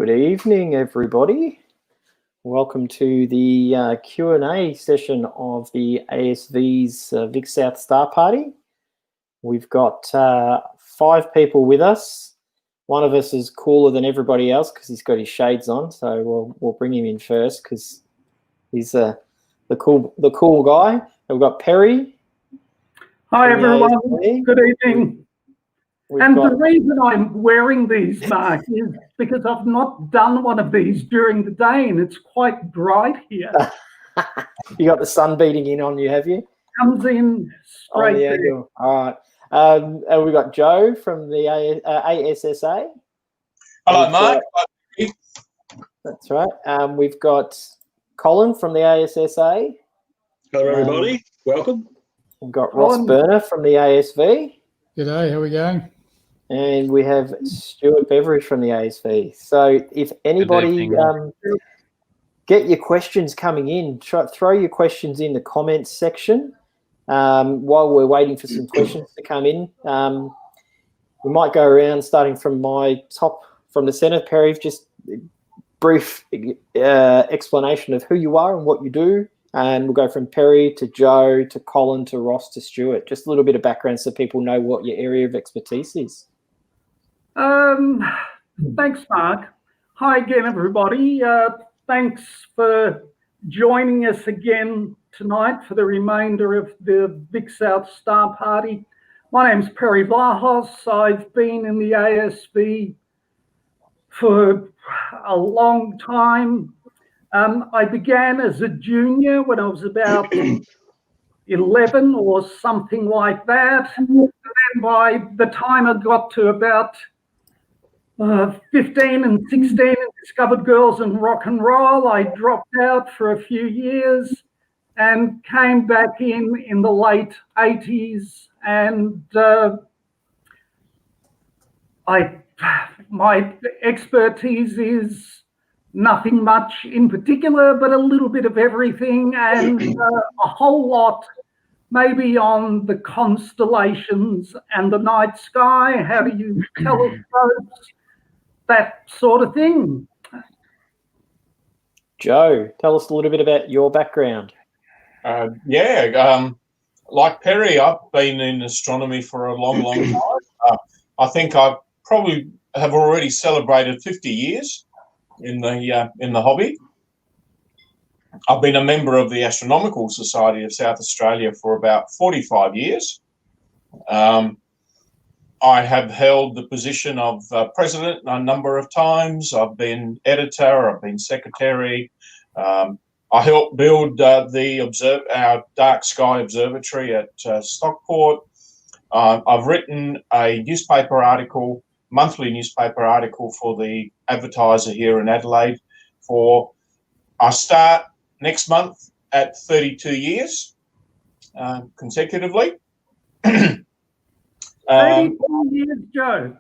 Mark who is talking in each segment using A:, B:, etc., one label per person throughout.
A: Good evening, everybody. Welcome to the Q&A session of the ASV's Vic South Star Party. We've got 5 people with us. One of us is cooler than everybody else because he's got his shades on, so we'll bring him in first because he's the cool guy. We've got Perry.
B: Hi everyone. Good evening. The reason I'm wearing these, Mark, is because I've not done one of these during the day and it's quite bright here.
A: You got the sun beating in on you, have you?
B: Comes in straight there.
A: All right. And we've got Joe from the ASSA.
C: Hello, Mark.
A: That's right. We've got Colin from the ASSA.
D: Hello, everybody. Welcome.
A: We've got Ross Burner from the ASV.
E: G'day, how are we going?
A: And we have Stuart Beveridge from the ASV. So if anybody get your questions coming in, throw your questions in the comments section while we're waiting for some questions to come in. We might go around starting from my top, from the centre, Perry, just brief explanation of who you are and what you do. And we'll go from Perry to Joe to Colin to Ross to Stuart. Just a little bit of background so people know what your area of expertise is.
B: Thanks, Mark. Hi again, everybody. Thanks for joining us again tonight for the remainder of the Vic South Star Party. My name's Perry Vlahos. I've been in the ASV for a long time. I began as a junior when I was about 11 or something like that. And then by the time I got to about 15 and 16 and discovered girls and rock and roll, I dropped out for a few years and came back in the late 80s. And my expertise is nothing much in particular, but a little bit of everything and a whole lot maybe on the constellations and the night sky. How do you telescopes? That sort of thing.
A: Joe, tell us a little bit about your background.
C: Like Perry, I've been in astronomy for a long time. I think I probably have already celebrated 50 years in the hobby. I've been a member of the Astronomical Society of South Australia for about 45 years. I have held the position of president a number of times. I've been editor, I've been secretary. I helped build our dark sky observatory at Stockport. I've written a monthly newspaper article for the Advertiser here in Adelaide. I start next month at 32 years consecutively.
B: 32 years, Joe.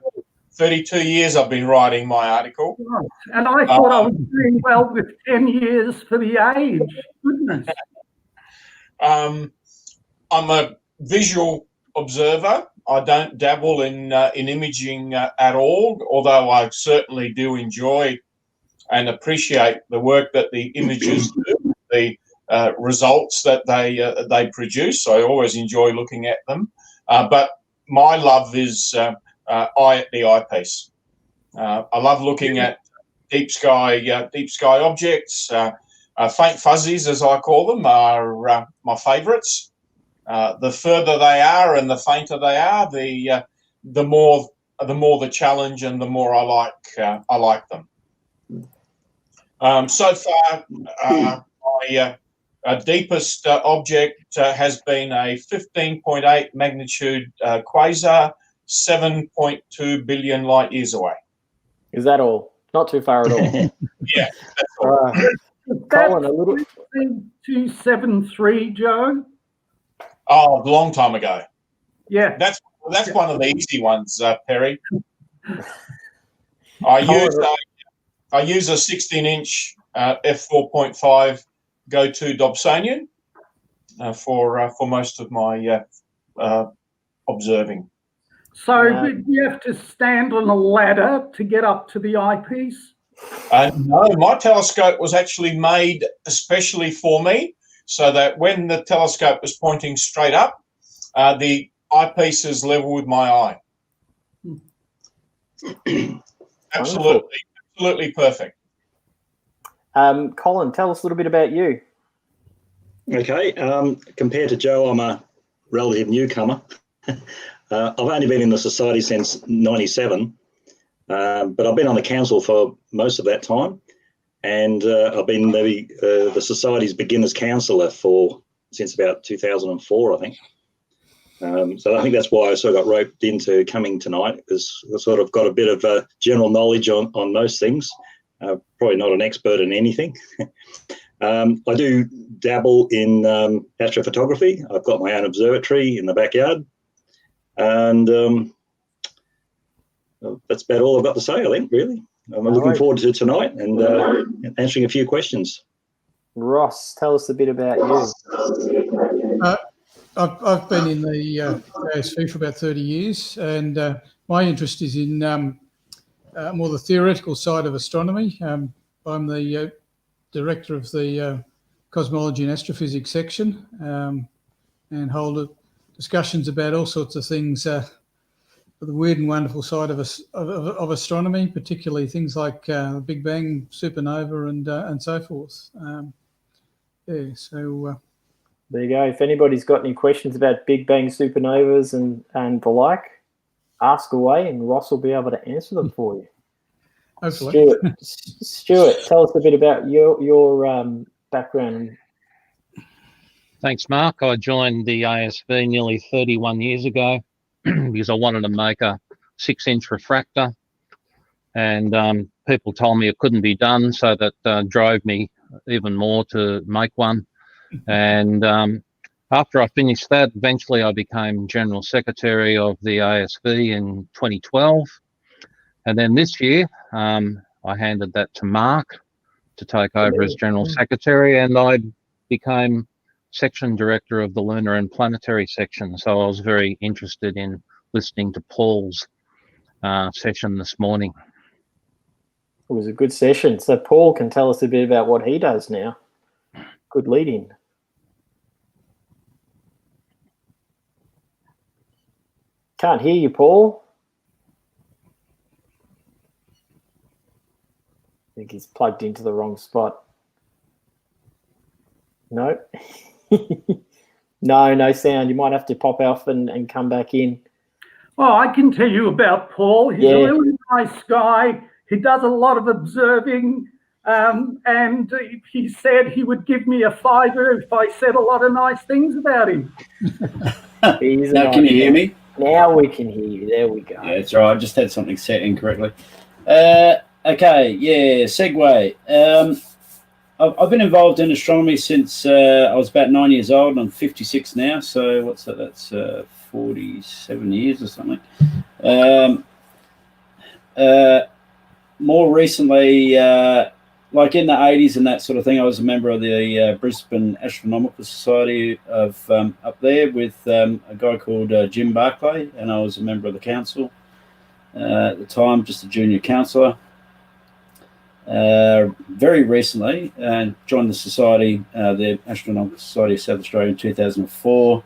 C: 32 years I've been writing my article.
B: Right. And I thought I was doing well with 10 years for the age. Goodness.
C: I'm a visual observer. I don't dabble in imaging at all, although I certainly do enjoy and appreciate the work that the images do, the results that they produce. I always enjoy looking at them. But my love is eye at the eyepiece. I love looking at deep sky objects. Faint fuzzies, as I call them, are my favourites. The further they are and the fainter they are, the more the challenge and the more I like them. So far, my deepest object has been a 15.8 magnitude quasar, 7.2 billion light years away.
A: Is that all? Not too far at all.
C: Yeah, that's all.
A: Colin, a little.
B: 273, Joe.
C: Oh, a long time ago.
B: Yeah,
C: that's one of the easy ones, Perry. I use a 16-inch f4.5 go-to Dobsonian for most of my observing.
B: So do you have to stand on a ladder to get up to the eyepiece?
C: No, my telescope was actually made especially for me, so that when the telescope was pointing straight up, the eyepiece is level with my eye. Absolutely perfect.
A: Colin, tell us a little bit about you.
D: Okay, compared to Joe, I'm a relative newcomer. I've only been in the society since '97, but I've been on the council for most of that time, and I've been the society's beginners counsellor since about 2004, I think. So I think that's why I sort of got roped into coming tonight, because I sort of got a bit of general knowledge on most things. Probably not an expert in anything. I do dabble in astrophotography. I've got my own observatory in the backyard, and that's about all I've got to say, I think, really. I'm looking forward to tonight and answering a few questions.
A: Ross, tell us a bit about you.
E: I've been in the ASV for about 30 years, and my interest is in more the theoretical side of astronomy. I'm the director of the cosmology and astrophysics section, and hold discussions about all sorts of things, the weird and wonderful side of astronomy, particularly things like the Big Bang, supernova, and so forth.
A: There you go. If anybody's got any questions about Big Bang, supernovas, and the like, ask away, and Ross will be able to answer them for you.
E: Hopefully.
A: Stuart, tell us a bit about your background.
F: Thanks, Mark. I joined the ASV nearly 31 years ago because I wanted to make a 6-inch refractor, and people told me it couldn't be done, so that drove me even more to make one. And after I finished that, eventually I became General Secretary of the ASV in 2012. And then this year, I handed that to Mark to take over as General Secretary, and I became Section Director of the Lunar and Planetary Section. So I was very interested in listening to Paul's session this morning.
A: It was a good session. So Paul can tell us a bit about what he does now. Good lead-in. Can't hear you, Paul. I think he's plugged into the wrong spot. No. No sound. You might have to pop off and come back in.
B: Oh, I can tell you about Paul. He's a really nice guy. He does a lot of observing, and he said he would give me a fiver if I said a lot of nice things about him.
G: Now, can you hear me?
A: Now we can hear you. There we go.
G: Yeah, it's all right. I just had something set incorrectly. Okay, segue. I've been involved in astronomy since I was about 9 years old. I'm 56 now, so what's that? That's 47 years or something. More recently, like in the 80s and that sort of thing, I was a member of the Brisbane Astronomical Society of up there with a guy called Jim Barclay, and I was a member of the council at the time, just a junior councillor. Very recently, joined the society, the Astronomical Society of South Australia in 2004,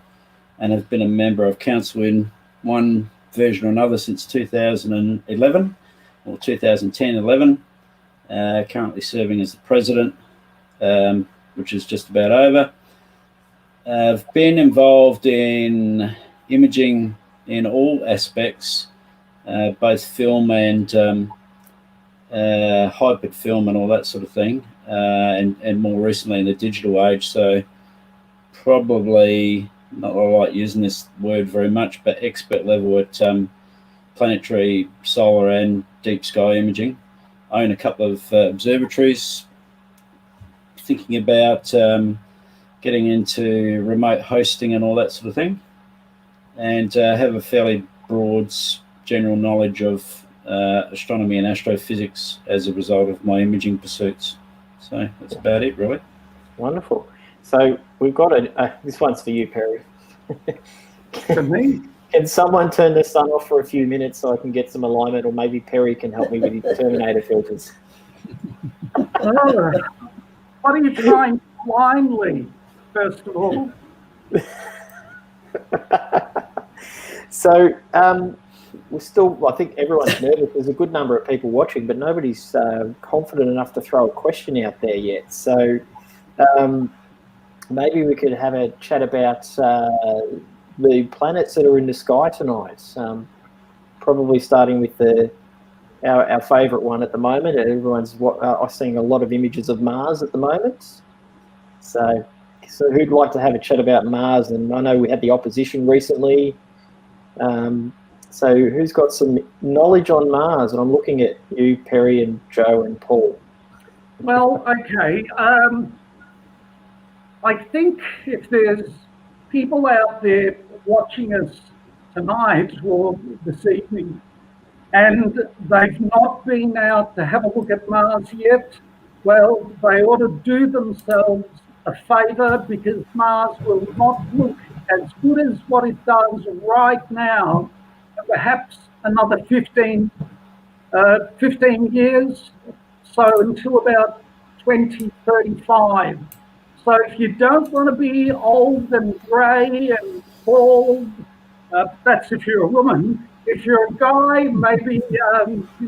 G: and have been a member of council in one version or another since 2011 or 2010-11. Currently serving as the president, which is just about over. I've been involved in imaging in all aspects, both film and hybrid film and all that sort of thing, and more recently in the digital age. So probably not that I like using this word very much, but expert level at planetary, solar and deep sky imaging. I own a couple of observatories, thinking about getting into remote hosting and all that sort of thing, and have a fairly broad general knowledge of astronomy and astrophysics as a result of my imaging pursuits. So that's about it, really.
A: Wonderful. So we've got this one's for you, Perry.
B: For me?
A: Can someone turn the sun off for a few minutes so I can get some alignment, or maybe Perry can help me with his Terminator filters?
B: What are you trying blindly, first of all?
A: So we're still, I think everyone's nervous. There's a good number of people watching, but nobody's confident enough to throw a question out there yet. So maybe we could have a chat about the planets that are in the sky tonight. Probably starting with our favourite one at the moment. Everyone's seeing a lot of images of Mars at the moment. So who'd like to have a chat about Mars? And I know we had the opposition recently. So who's got some knowledge on Mars? And I'm looking at you, Perry, and Joe and Paul.
B: Well, okay. I think if there's people out there watching us tonight or this evening, and they've not been out to have a look at Mars yet, well, they ought to do themselves a favour, because Mars will not look as good as what it does right now, perhaps another 15 years, so until about 2035. So if you don't want to be old and grey and bald, that's if you're a woman. If you're a guy, maybe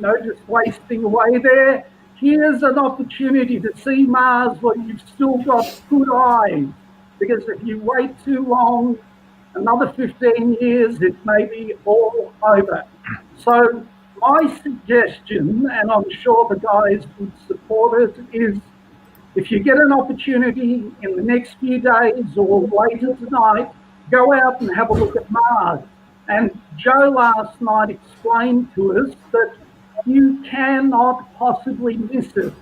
B: just wasting away there, here's an opportunity to see Mars while you've still got good eyes. Because if you wait too long, another 15 years, it may be all over. So my suggestion, and I'm sure the guys would support it, is if you get an opportunity in the next few days or later tonight, go out and have a look at Mars. And Joe last night explained to us that you cannot possibly miss it.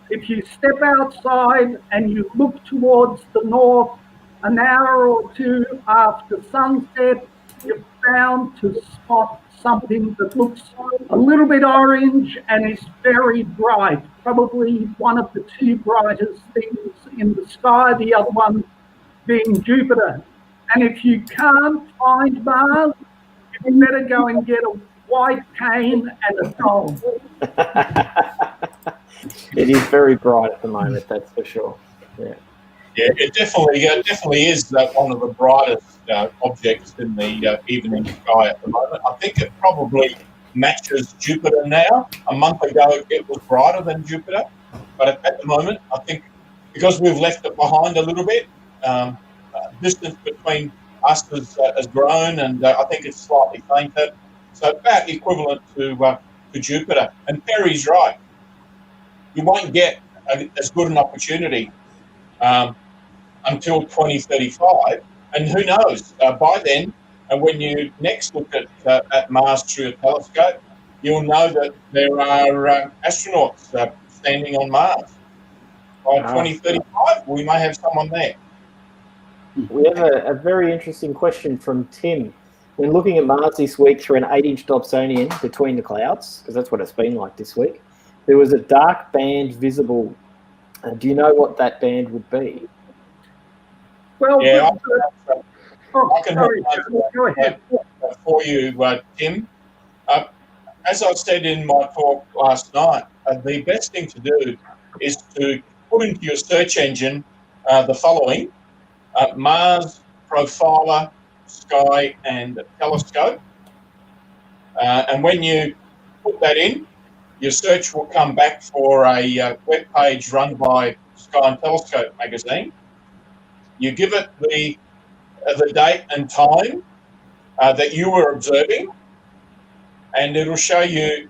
B: If you step outside and you look towards the north an hour or two after sunset, you're bound to spot something that looks a little bit orange and is very bright, probably one of the two brightest things in the sky, the other one being Jupiter. And if you can't find Mars, you better go and get a white cane and a dog.
A: It is very bright at the moment, that's for sure. Yeah.
C: Yeah, it definitely is one of the brightest objects in the evening sky at the moment. I think it probably matches Jupiter now. A month ago, it was brighter than Jupiter, but at the moment, I think because we've left it behind a little bit, distance between us has grown, and I think it's slightly fainter. So about equivalent to Jupiter. And Perry's right. You won't get as good an opportunity until 2035, and who knows, by then, and when you next look at Mars through a telescope, you'll know that there are astronauts standing on Mars. By 2035, we may have someone there.
A: We have a very interesting question from Tim. When looking at Mars this week through an 8-inch Dobsonian between the clouds, because that's what it's been like this week, there was a dark band visible. Do you know what that band would be?
B: Well,
C: yeah, I can go ahead for you, Tim. As I said in my talk last night, the best thing to do is to put into your search engine the following: Mars Profiler, Sky and Telescope. And when you put that in, your search will come back for a web page run by Sky and Telescope magazine. You give it the date and time that you were observing, and it'll show you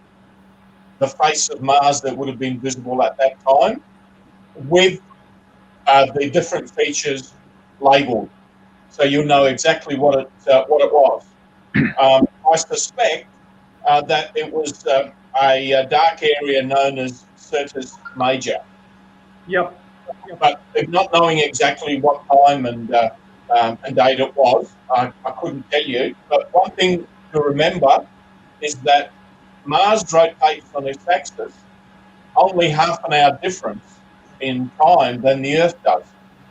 C: the face of Mars that would have been visible at that time, with the different features labelled, so you'll know exactly what it was. I suspect that it was a dark area known as Syrtis Major.
B: Yep.
C: But not knowing exactly what time and date it was, I couldn't tell you. But one thing to remember is that Mars rotates on its axis only half an hour difference in time than the Earth does.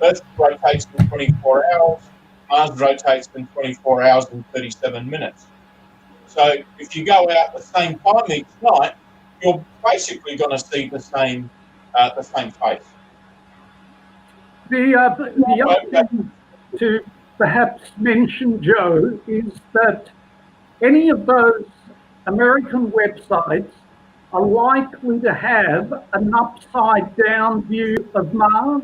C: Earth rotates in 24 hours, Mars rotates in 24 hours and 37 minutes. So if you go out the same time each night, you're basically going to see the same the same face.
B: The other thing to perhaps mention, Joe, is that any of those American websites are likely to have an upside down view of Mars.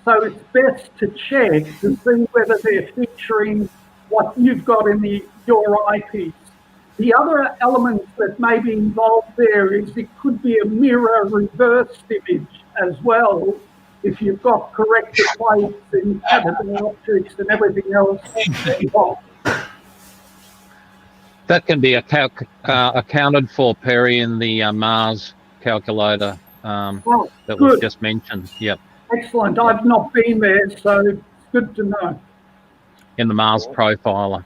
B: So it's best to check to see whether they're featuring what you've got in your eyepiece. The other element that may be involved there is it could be a mirror reversed image as well, if you've got corrected plates and optics and everything else involved.
F: That can be accounted for, Perry, in the Mars calculator that was just mentioned. Yep.
B: Excellent. I've not been there, so it's good to know.
F: In the Mars profiler.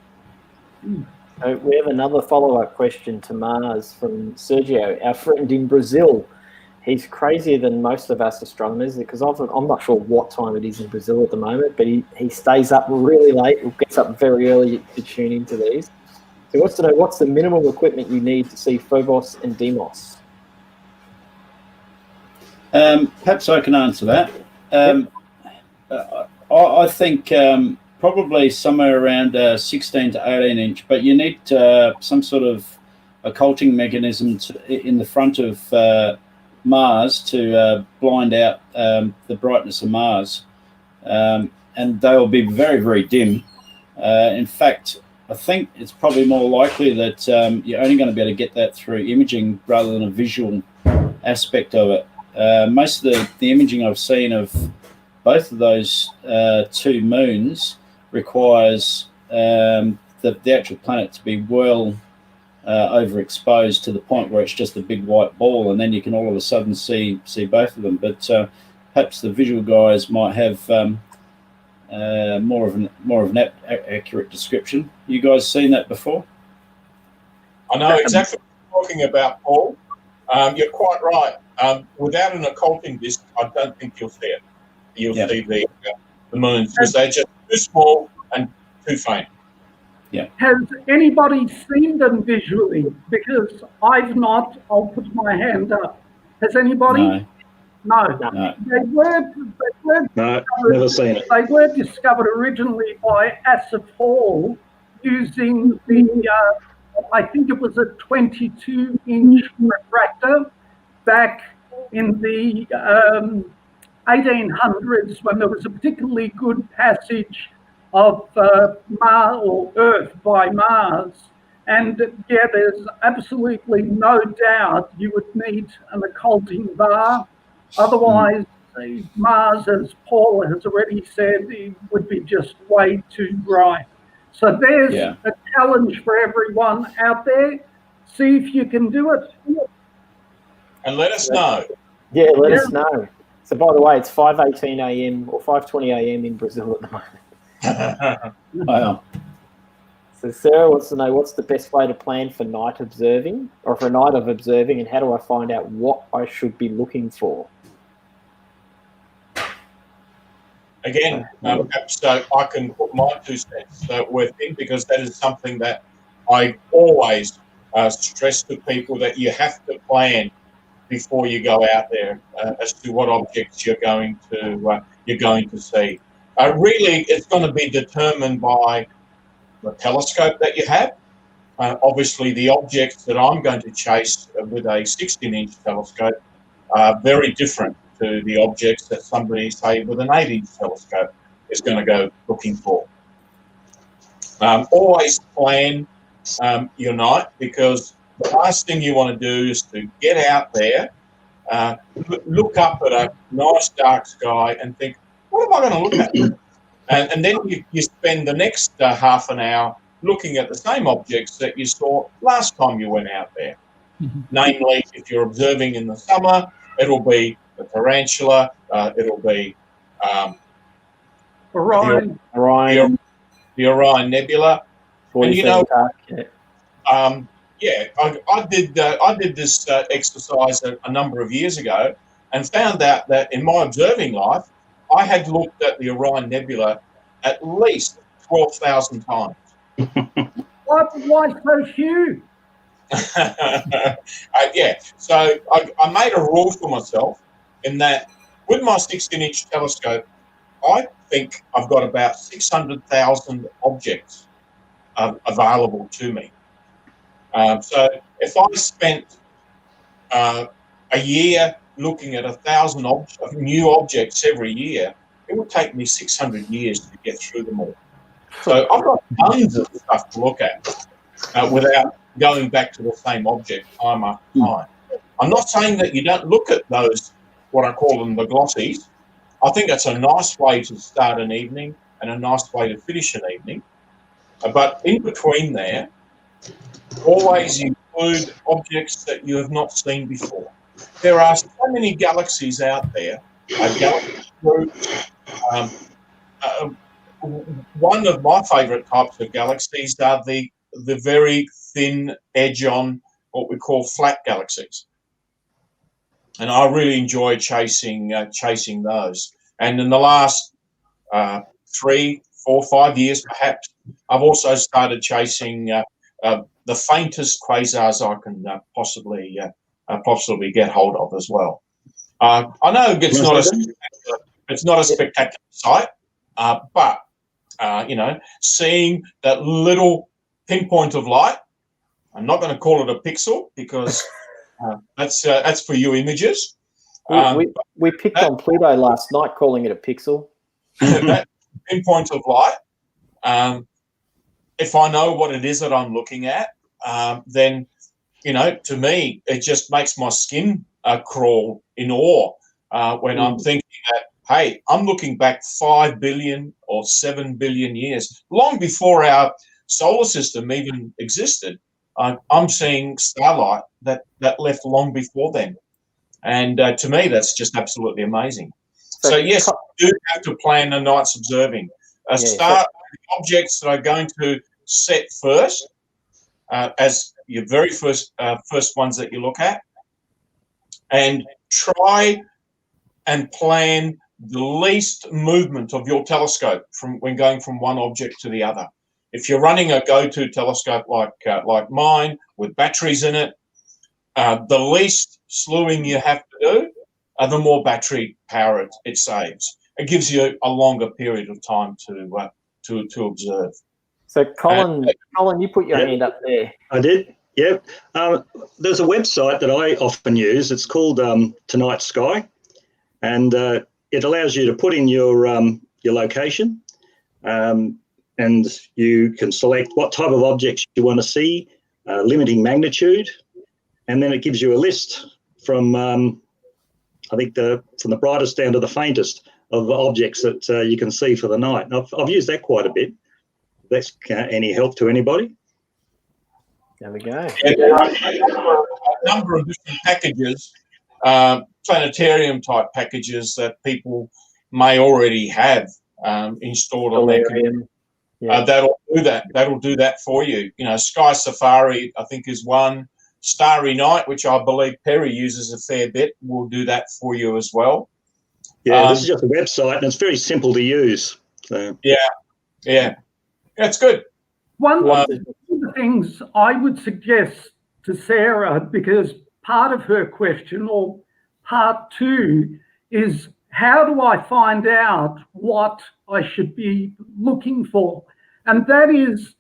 A: We have another follow-up question to Mars from Sergio, our friend in Brazil. He's crazier than most of us astronomers because I'm not sure what time it is in Brazil at the moment, but he stays up really late or gets up very early to tune into these. So he wants to know what's the minimum equipment you need to see Phobos and Deimos?
G: Perhaps I can answer that. I think probably somewhere around 16 to 18 inch, but you need some sort of occulting mechanism in the front of Mars to blind out the brightness of Mars, and they will be very, very dim. In fact, I think it's probably more likely that you're only going to be able to get that through imaging rather than a visual aspect of it. Most of the imaging I've seen of both of those two moons requires the actual planet to be well overexposed to the point where it's just a big white ball, and then you can all of a sudden see both of them. But perhaps the visual guys might have more of an accurate description. You guys seen that before?
C: I know exactly what you're talking about, Paul. You're quite right. Without an occulting disc, I don't think you'll see it. You'll see the moons because they're just too small and too faint.
G: Yeah.
B: Has anybody seen them visually? Because I've not. I'll put my hand up. Has anybody? No. They were
D: No, never seen it.
B: They were discovered originally by ASSA using the, I think it was a 22-inch refractor back in the 1800s when there was a particularly good passage of Mars or Earth by Mars. And yeah, there's absolutely no doubt you would need an occulting bar. Otherwise, Mars, as Paul has already said, it would be just way too bright. So there's a challenge for everyone out there. See if you can do it.
C: And let us know.
A: Yeah, let us know. So by the way, it's 5:18 a.m. or 5:20 a.m. in Brazil at the moment.
G: Wow.
A: So Sarah wants to know what's the best way to plan for night observing or for a night of observing, and how do I find out what I should be looking for?
C: Again, perhaps I can put my 2 cents worth in, because that is something that I always stress to people, that you have to plan before you go out there as to what objects you're going to see. Really, it's going to be determined by the telescope that you have. Obviously, the objects that I'm going to chase with a 16-inch telescope are very different to the objects that somebody, say, with an 8-inch telescope is going to go looking for. Always plan your night, because the last thing you want to do is to get out there, look up at a nice dark sky and think, what am I going to look at? And then you spend the next half an hour looking at the same objects that you saw last time you went out there. Mm-hmm. Namely, if you're observing in the summer, it'll be the tarantula, it'll be
B: Orion.
C: The Orion Nebula. And you know, I did this exercise a number of years ago, and found out that in my observing life, I had looked at the Orion Nebula at least 12,000 times.
B: Why so few?
C: So I made a rule for myself in that with my 16-inch telescope, I think I've got about 600,000 objects available to me. So if I spent a year looking at 1,000 new objects every year, it would take me 600 years to get through them all. So I've got tons of stuff to look at without going back to the same object time after time. I'm not saying that you don't look at those, what I call them, the glossies. I think that's a nice way to start an evening and a nice way to finish an evening. But in between there, always include objects that you have not seen before. There are so many galaxies out there, galaxy groups. One of my favourite types of galaxies are the very thin edge on what we call flat galaxies. And I really enjoy chasing those. And in the last 3, 4, 5 years, perhaps, I've also started chasing the faintest quasars I can possibly get hold of as well. I know it's not a spectacular sight, but seeing that little pinpoint of light, I'm not going to call it a pixel because that's for you images.
A: We picked on Pluto last night, calling it a pixel.
C: That pinpoint of light, if I know what it is that I'm looking at, then, to me, it just makes my skin crawl in awe when I'm thinking that, hey, I'm looking back 5 billion or 7 billion years, long before our solar system even existed. I'm seeing starlight that left long before then. And to me, that's just absolutely amazing. So yes, you do have to plan a night's observing. Start with objects that are going to set first as your very first ones that you look at, and try and plan the least movement of your telescope from when going from one object to the other. If you're running a go-to telescope like mine with batteries in it, the least slewing you have to do, the more battery power it saves. It gives you a longer period of time to observe.
A: So, Colin, you put your hand up there.
D: I did. Yeah. There's a website that I often use. It's called Tonight Sky, and it allows you to put in your location, and you can select what type of objects you want to see, limiting magnitude, and then it gives you a list from I think from the brightest down to the faintest of the objects that you can see for the night. And I've used that quite a bit. If that's any help to anybody.
A: There we go.
C: Yeah, there are a number of different packages, planetarium type packages that people may already have installed on their computer. That'll do that. That'll do that for you. Sky Safari, I think, is one. Starry Night, which I believe Perry uses a fair bit, will do that for you as well.
D: Yeah, this is just a website, and it's very simple to use. So.
C: Yeah, that's good.
B: One of the things I would suggest to Sarah, because part of her question, or part 2, is how do I find out what I should be looking for? And that is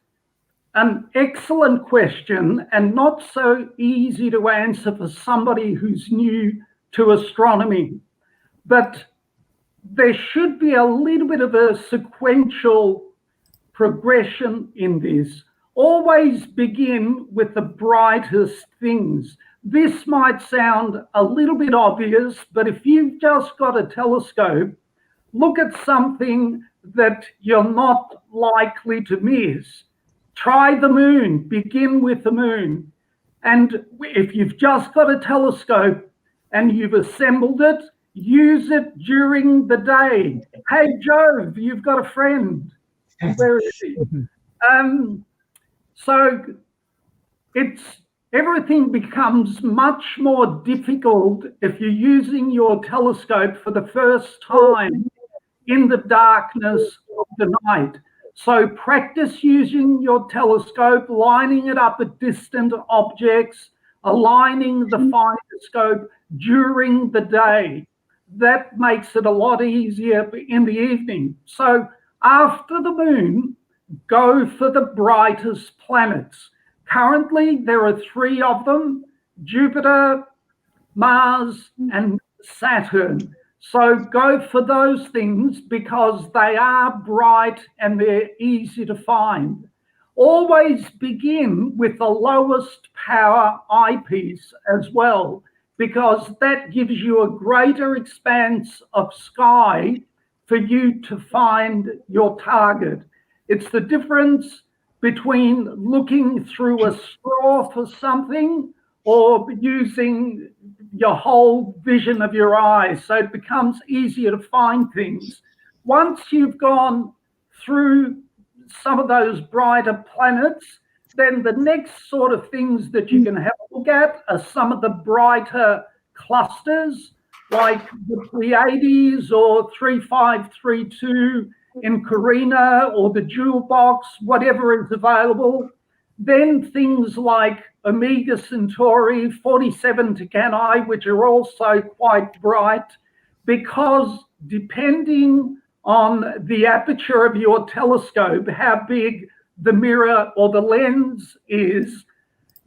B: an excellent question, and not so easy to answer for somebody who's new to astronomy. But there should be a little bit of a sequential progression in this. Always begin with the brightest things. This might sound a little bit obvious, but if you've just got a telescope, look at something that you're not likely to miss. Try the moon, begin with the moon. And if you've just got a telescope and you've assembled it, use it during the day. Hey, Jove, you've got a friend. Where is he? So everything becomes much more difficult if you're using your telescope for the first time in the darkness of the night. So practice using your telescope, lining it up at distant objects, aligning the finder scope during the day. that makes it a lot easier in the evening. So after the moon, go for the brightest planets. Currently, there are 3 of them: Jupiter, Mars, and Saturn. So go for those things because they are bright and they're easy to find. Always begin with the lowest power eyepiece as well, because that gives you a greater expanse of sky for you to find your target. It's the difference between looking through a straw for something or using your whole vision of your eyes, so it becomes easier to find things. Once you've gone through some of those brighter planets, then the next sort of things that you can have a look at are some of the brighter clusters, like the Pleiades or 3532 in Carina, or the Jewel Box, whatever is available. Then things like Omega Centauri, 47 Tucanae, which are also quite bright, because depending on the aperture of your telescope, how big the mirror or the lens is,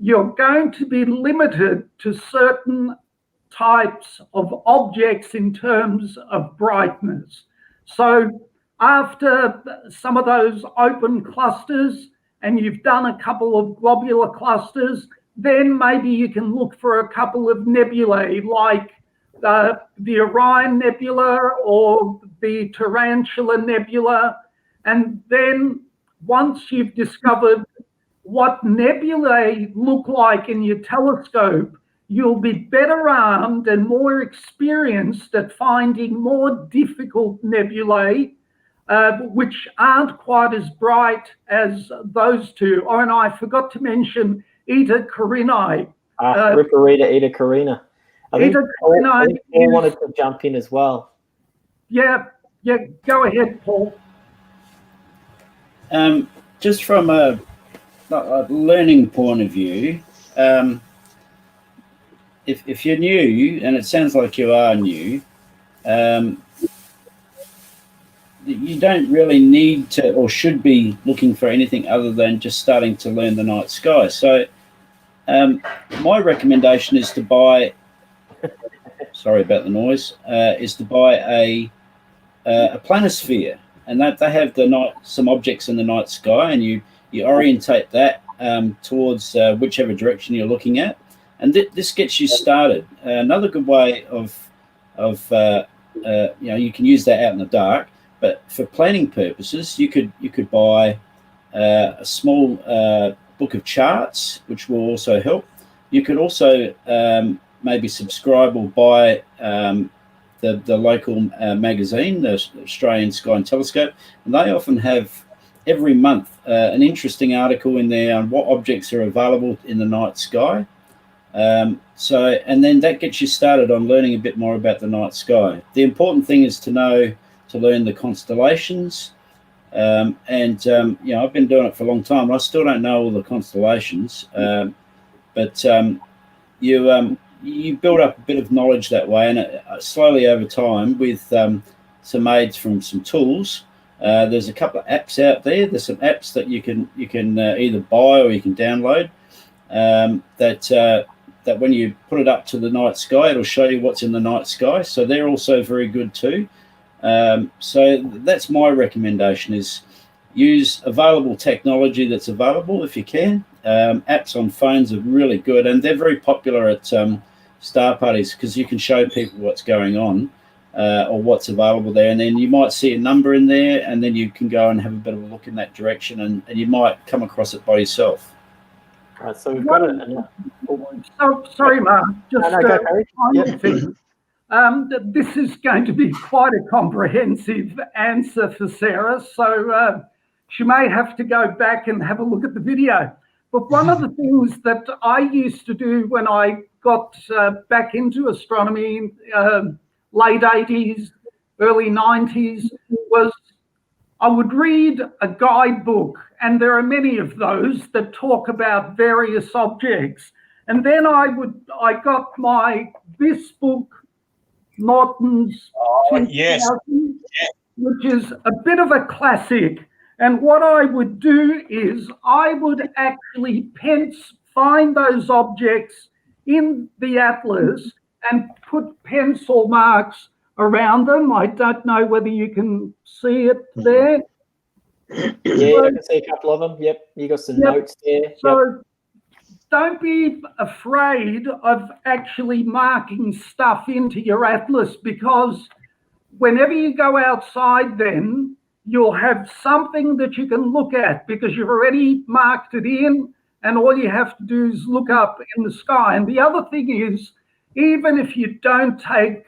B: you're going to be limited to certain types of objects in terms of brightness. So after some of those open clusters, and you've done a couple of globular clusters, then maybe you can look for a couple of nebulae, like the Orion Nebula or the Tarantula Nebula. And then once you've discovered what nebulae look like in your telescope, you'll be better armed and more experienced at finding more difficult nebulae, which aren't quite as bright as those 2. Oh, and I forgot to mention Eta Carinae.
A: Ripperita, Eta Carina. I think Paul wanted to jump in as well.
B: Yeah, go ahead, Paul.
G: Just from a learning point of view, if you're new, and it sounds like you are new, you don't really need to or should be looking for anything other than just starting to learn the night sky. So my recommendation is to buy, sorry about the noise, is to buy a planisphere, and they have some objects in the night sky, and you orientate that towards whichever direction you're looking at, and this gets you started. Another good way of you can use that out in the dark, but for planning purposes, you could buy a small book of charts, which will also help. You could also maybe subscribe or buy the local magazine, the Australian Sky and Telescope, and they often have every month an interesting article in there on what objects are available in the night sky. And then that gets you started on learning a bit more about the night sky. The important thing is to learn the constellations. I've been doing it for a long time. I still don't know all the constellations, but you build up a bit of knowledge that way, and slowly over time with some aids from some tools. There's a couple of apps out there. There's some apps that you can either buy or you can download that when you put it up to the night sky, it'll show you what's in the night sky. So they're also very good too. So that's my recommendation, is use available technology that's available if you can. Apps on phones are really good, and they're very popular at star parties because you can show people what's going on or what's available there, and then you might see a number in there, and then you can go and have a bit of a look in that direction, and you might come across it by yourself.
A: All right, so we've got it.
B: Sorry, Mark. Just final thing. This is going to be quite a comprehensive answer for Sarah, so she may have to go back and have a look at the video. But one of the things that I used to do when I got back into astronomy in late 80s, early 90s, was I would read a guidebook, and there are many of those that talk about various objects. And then I got this book Norton's
C: yes.
B: 2000, which is a bit of a classic. And what I would do is I would actually find those objects in the atlas and put pencil marks around them. I don't know whether you can see it there.
A: Yeah, I can see a couple of them. Yep, you got some notes there.
B: So don't be afraid of actually marking stuff into your atlas, because whenever you go outside then, you'll have something that you can look at because you've already marked it in, and all you have to do is look up in the sky. And the other thing is, even if you don't take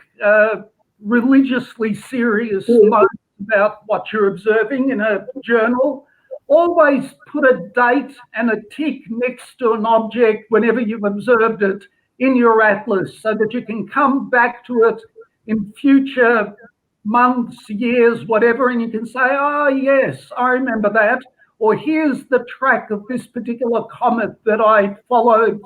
B: religiously serious notes about what you're observing in a journal, always put a date and a tick next to an object whenever you've observed it in your atlas, so that you can come back to it in future months, years, whatever, and you can say, oh yes, I remember that, or here's the track of this particular comet that I followed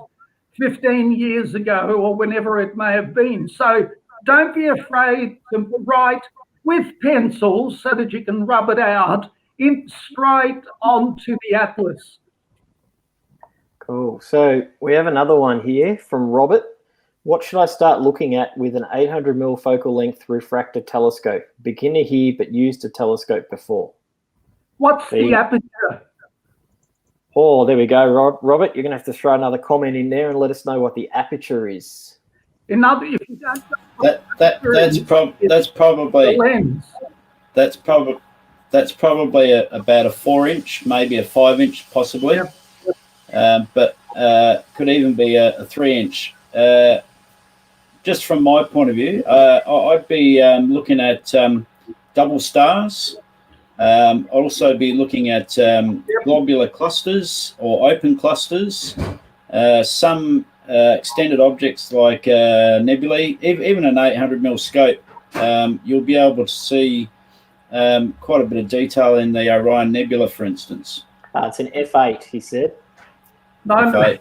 B: 15 years ago, or whenever it may have been. So don't be afraid to write with pencils so that you can rub it out straight onto the atlas.
A: Cool. So we have another one here from Robert. What should I start looking at with an 800mm focal length refractor telescope? Beginner here, but used a telescope before.
B: What's the aperture?
A: Oh, there we go, Robert. You're going to have to throw another comment in there and let us know what the aperture is.
B: If you don't know
G: that's probably about a 4-inch, maybe a 5-inch, possibly. But could even be a 3-inch. Just from my point of view, I'd be looking at double stars. I'd also be looking at globular clusters or open clusters. Some extended objects like nebulae, even an 800mm scope, you'll be able to see quite a bit of detail in the Orion Nebula, for instance.
A: It's an F8, he said.
B: No.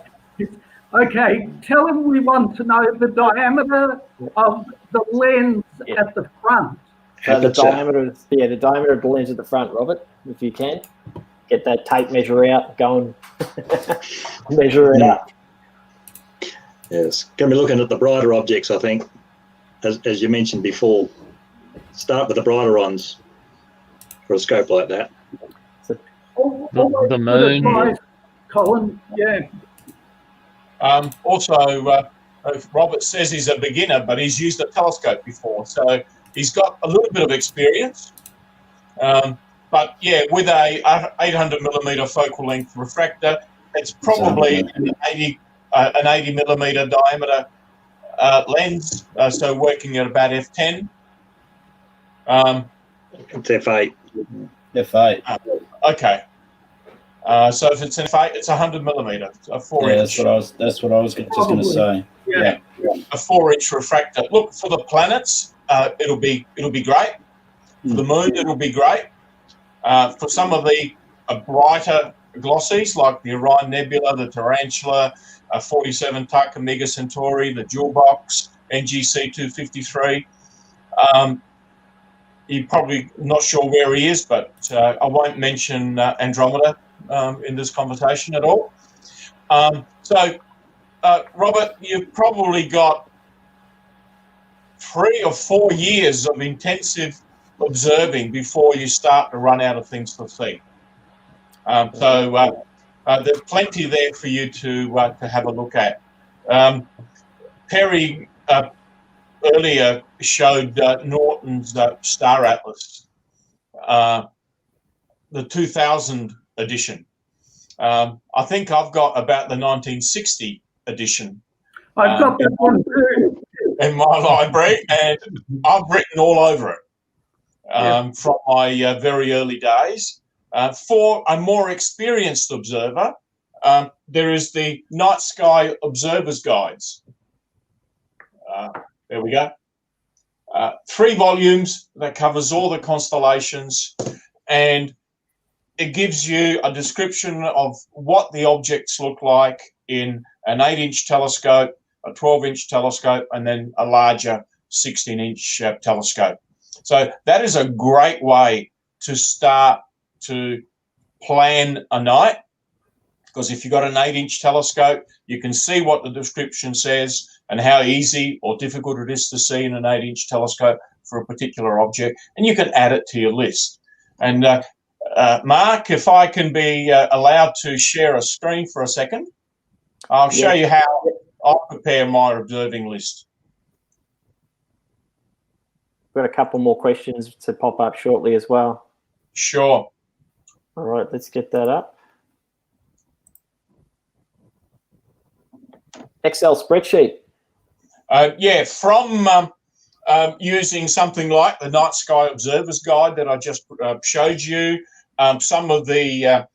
B: Okay, tell him we want to know the diameter of the lens at the front.
A: The diameter of the lens at the front, Robert, if you can. Get that tape measure out, go and measure it up.
D: Yes, going to be looking at the brighter objects, I think, as you mentioned before. Start with the brighter ones for a scope like that.
F: The moon.
B: Colin, yeah.
C: Also, Robert says he's a beginner, but he's used a telescope before, so he's got a little bit of experience. But yeah, with a 800mm focal length refractor, it's probably an 80mm diameter lens, so working at about f10.
D: It's f8.
G: F8.
C: Okay. So if it's an f8, it's 100mm, a 4-inch.
G: Yeah, that's what I was just going to say.
C: Yeah, a 4-inch refractor. Look, for the planets, it'll be great. For the moon, it'll be great. For some of the brighter glossies like the Orion Nebula, the Tarantula, 47 Tuc, Omega Centauri, the Jewel Box, NGC 253. You're probably not sure where he is, but I won't mention Andromeda in this conversation at all. Robert, you've probably got 3 or 4 years of intensive observing before you start to run out of things to see. There's plenty there for you to have a look at. Perry earlier showed Norton's Star Atlas, the 2000 edition. I think I've got about the 1960 edition.
B: I've got that one too
C: in my library, and I've written all over it from my very early days. For a more experienced observer, there is the Night Sky Observer's Guides. There we go. 3 volumes that covers all the constellations, and it gives you a description of what the objects look like in an 8-inch telescope, a 12-inch telescope, and then a larger 16-inch telescope. So that is a great way to start to plan a night, because if you've got an 8-inch telescope, you can see what the description says and how easy or difficult it is to see in an 8-inch telescope for a particular object, and you can add it to your list. And Mark, if I can be allowed to share a screen for a second, I'll show you how I prepare my observing list.
A: We've got a couple more questions to pop up shortly as well.
C: Sure.
A: All right, let's get that up. Excel spreadsheet.
C: Yeah, from using something like the Night Sky Observer's Guide that I just showed you, some of the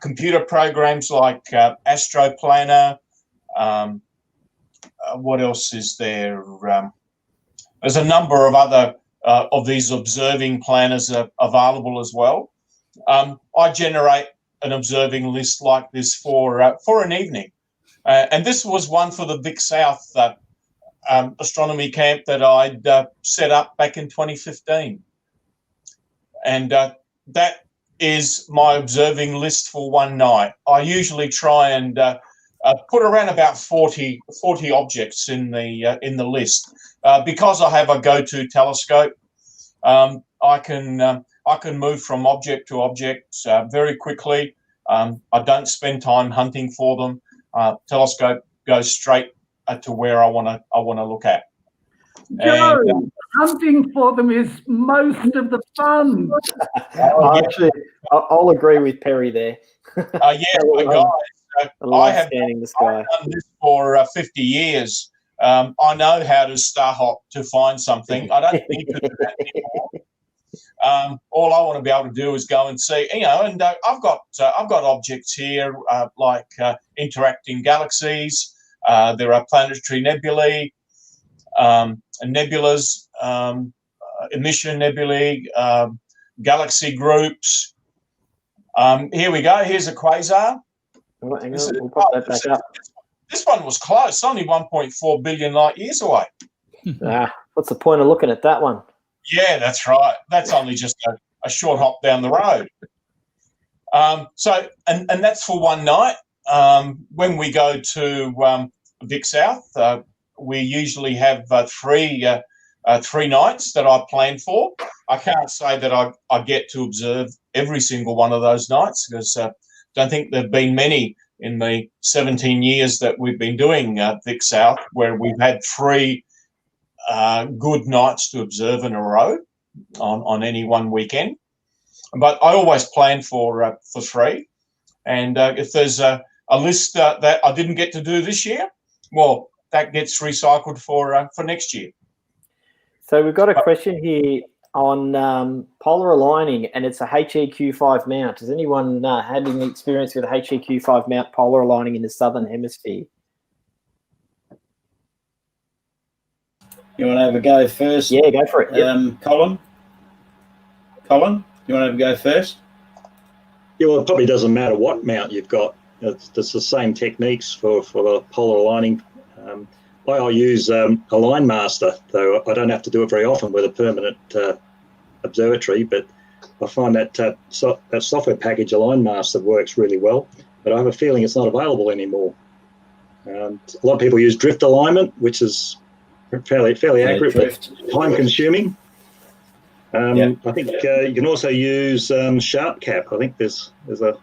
C: computer programs like Astroplanner. What else is there? There's a number of other of these observing planners available as well. I generate an observing list like this for an evening. And this was one for the Vic South astronomy camp that I'd set up back in 2015. And that is my observing list for one night. I usually try and put around about 40 objects in the list. Because I have a go-to telescope, I can move from object to object very quickly. I don't spend time hunting for them. Telescope goes straight to where I want to look at.
B: Joe, hunting for them is most of the fun.
A: Actually, I'll agree with Perry there.
C: Yeah, guys, I have
A: scanning the sky.
C: done this for 50 years. I know how to star hop to find something. I don't need to do that anymore. All I want to be able to do is go and see, and I've got objects here like interacting galaxies. There are planetary nebulae, nebulas, emission nebulae, galaxy groups. Here we go. Here's a quasar.
A: Hang on, we'll pop that back up.
C: This one was close, only 1.4 billion light years away.
A: What's the point of looking at that one?
C: Yeah, that's right. That's only just a short hop down the road. So that's for one night. When we go to Vic South, we usually have three nights that I plan for. I can't say that I get to observe every single one of those nights, because I don't think there have been many in the 17 years that we've been doing Vic South where we've had 3 good nights to observe in a row on any one weekend. But I always plan for 3. And if there's a list that I didn't get to do this year, well, that gets recycled for next year.
A: So we've got a question here on polar aligning, and it's a HEQ5 mount. Has anyone had any experience with a HEQ5 mount polar aligning in the southern hemisphere?
G: You want to have a go first?
A: Yeah, go for it. Yep.
G: Colin, you want to have a go first?
D: Yeah, well, it probably doesn't matter what mount you've got. It's the same techniques for the polar aligning. I use Align Master, though I don't have to do it very often with a permanent observatory, but I find that software package Align Master works really well, but I have a feeling it's not available anymore. A lot of people use drift alignment, which is fairly accurate, but time consuming. I think you can also use Sharp Cap. I think there's a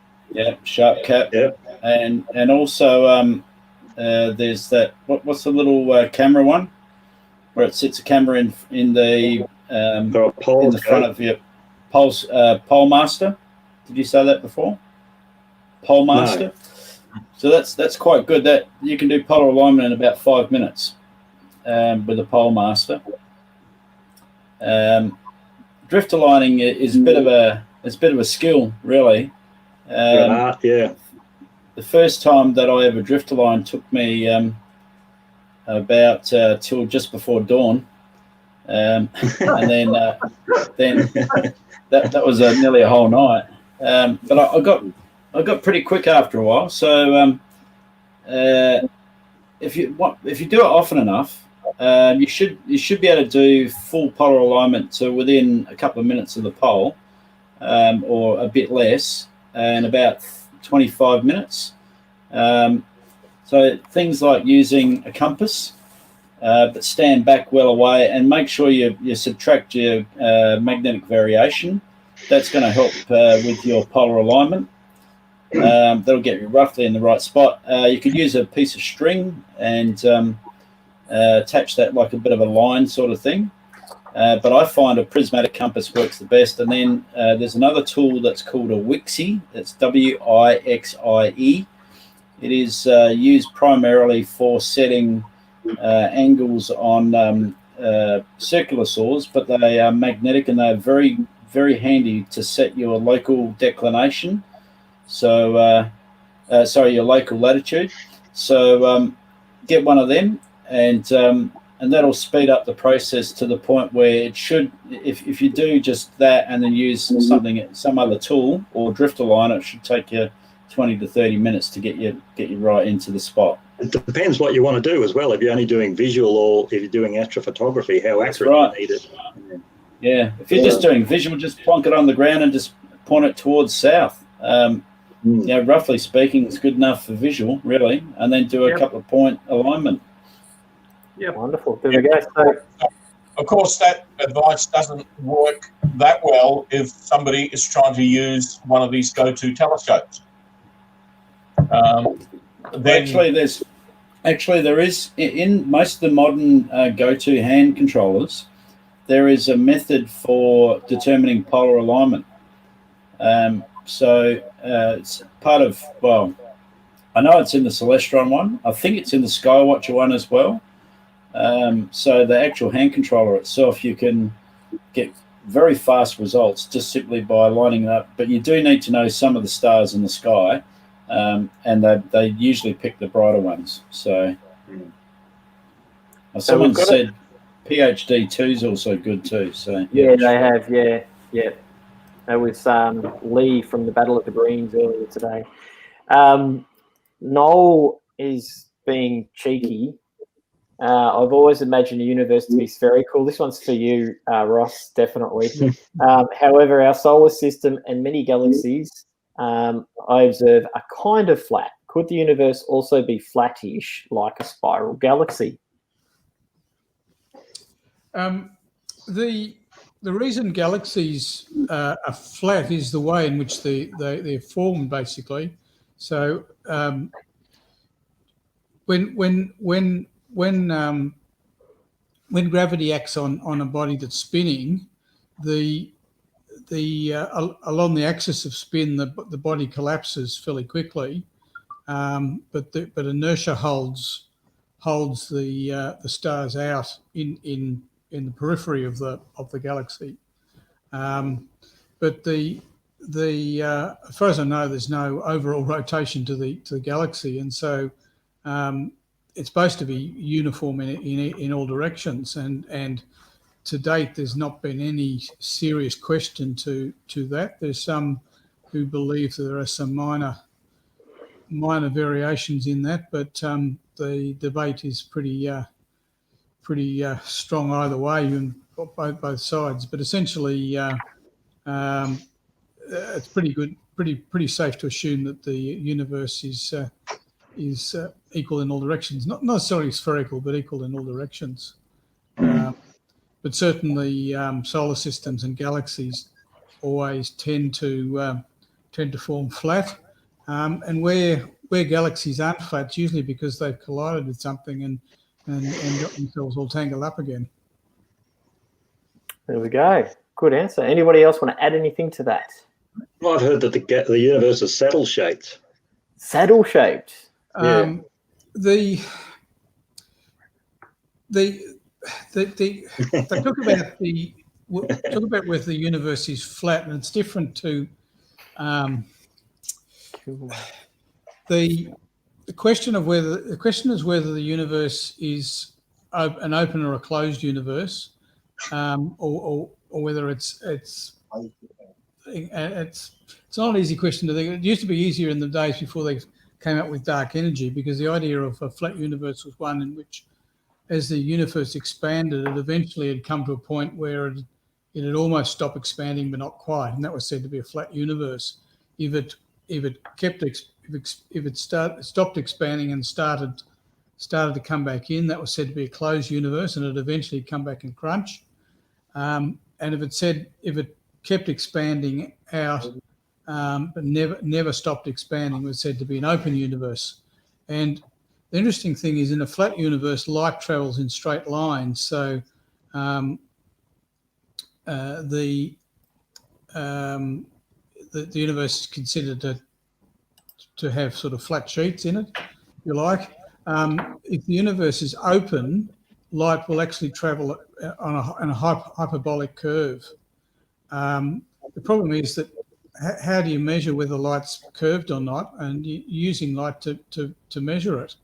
G: Sharp Cap.
D: Yeah,
G: and also there's that what's the little camera one where it sits a camera in the front of your Pole Master. Did you say that before? Pole Master. No. So that's quite good. That you can do polar alignment in about 5 minutes with a Pole Master. Drift aligning is a bit of a skill, really.
D: Yeah.
G: The first time that I ever drift align took me about till just before dawn, and then that was nearly a whole night. But I got pretty quick after a while. So if you do it often enough, you should be able to do full polar alignment to within a couple of minutes of the pole, or a bit less, in about 25 minutes. So things like using a compass, but stand back well away and make sure you subtract your magnetic variation. That's going to help with your polar alignment. That'll get you roughly in the right spot. You could use a piece of string and attach that like a bit of a line sort of thing. But I find a prismatic compass works the best. And then there's another tool that's called a Wixie. It's Wixie. It is used primarily for setting angles on circular saws, but they are magnetic and they're very, very handy to set your local declination. So, sorry, your local latitude. So get one of them, and that'll speed up the process to the point where it should, if you do just that and then use some other tool or drift align, it should take you 20 to 30 minutes to get you right into the spot.
D: It depends what you want to do as well. If you're only doing visual or if you're doing astrophotography, how accurate you need it.
G: Yeah, if you're just doing visual, just plonk it on the ground and just point it towards south. Roughly speaking, it's good enough for visual, really, and then do a couple of point alignment.
A: Yeah, wonderful. There we go. So,
C: of course, that advice doesn't work that well if somebody is trying to use one of these go-to telescopes.
G: There is in most of the modern go-to hand controllers, there is a method for determining polar alignment. So it's part of, well, I know it's in the Celestron one. I think it's in the Skywatcher one as well. So the actual hand controller itself, you can get very fast results just simply by lining it up. But you do need to know some of the stars in the sky, and they usually pick the brighter ones. So someone said PhD 2 is also good too. So
A: yeah, they have. Yeah. That was Lee from the Battle of the Greens earlier today. Noel is being cheeky. I've always imagined the universe to be spherical. This one's for you, Ross, definitely. However, our solar system and many galaxies, I observe, are kind of flat. Could the universe also be flattish, like a spiral galaxy?
E: The reason galaxies are flat is the way in which they're formed, basically. So when gravity acts on a body that's spinning, along the axis of spin, the body collapses fairly quickly, but inertia holds the stars out in the periphery of the galaxy. But as far as I know, there's no overall rotation to the galaxy, and so it's supposed to be uniform in all directions. And to date, there's not been any serious question to that. There's some who believe that there are some minor variations in that, but the debate is pretty strong either way, and both sides. But essentially, it's pretty good, pretty safe to assume that the universe is equal in all directions. Not necessarily spherical, but equal in all directions. But certainly, solar systems and galaxies always tend to form flat, and where galaxies aren't flat, it's usually because they've collided with something and got themselves all tangled up again.
A: There we go. Good answer. Anybody else want to add anything to that?
D: Well, I've heard that the universe is saddle-shaped.
A: Saddle-shaped.
D: Yeah.
E: They talk about whether the universe is flat, and it's different to the question is whether the universe is an open or a closed universe, or whether it's not an easy question to think. It used to be easier in the days before they came up with dark energy, because the idea of a flat universe was one in which as the universe expanded, it eventually had come to a point where it had almost stopped expanding, but not quite, and that was said to be a flat universe. If it stopped expanding and started to come back in, that was said to be a closed universe, and it eventually come back and crunch. And if it kept expanding out, but never stopped expanding, was said to be an open universe. And the interesting thing is, in a flat universe, light travels in straight lines. So the universe is considered to have sort of flat sheets in it, if you like. If the universe is open, light will actually travel on a hyperbolic curve. The problem is that how do you measure whether light's curved or not? And you're using light to measure it.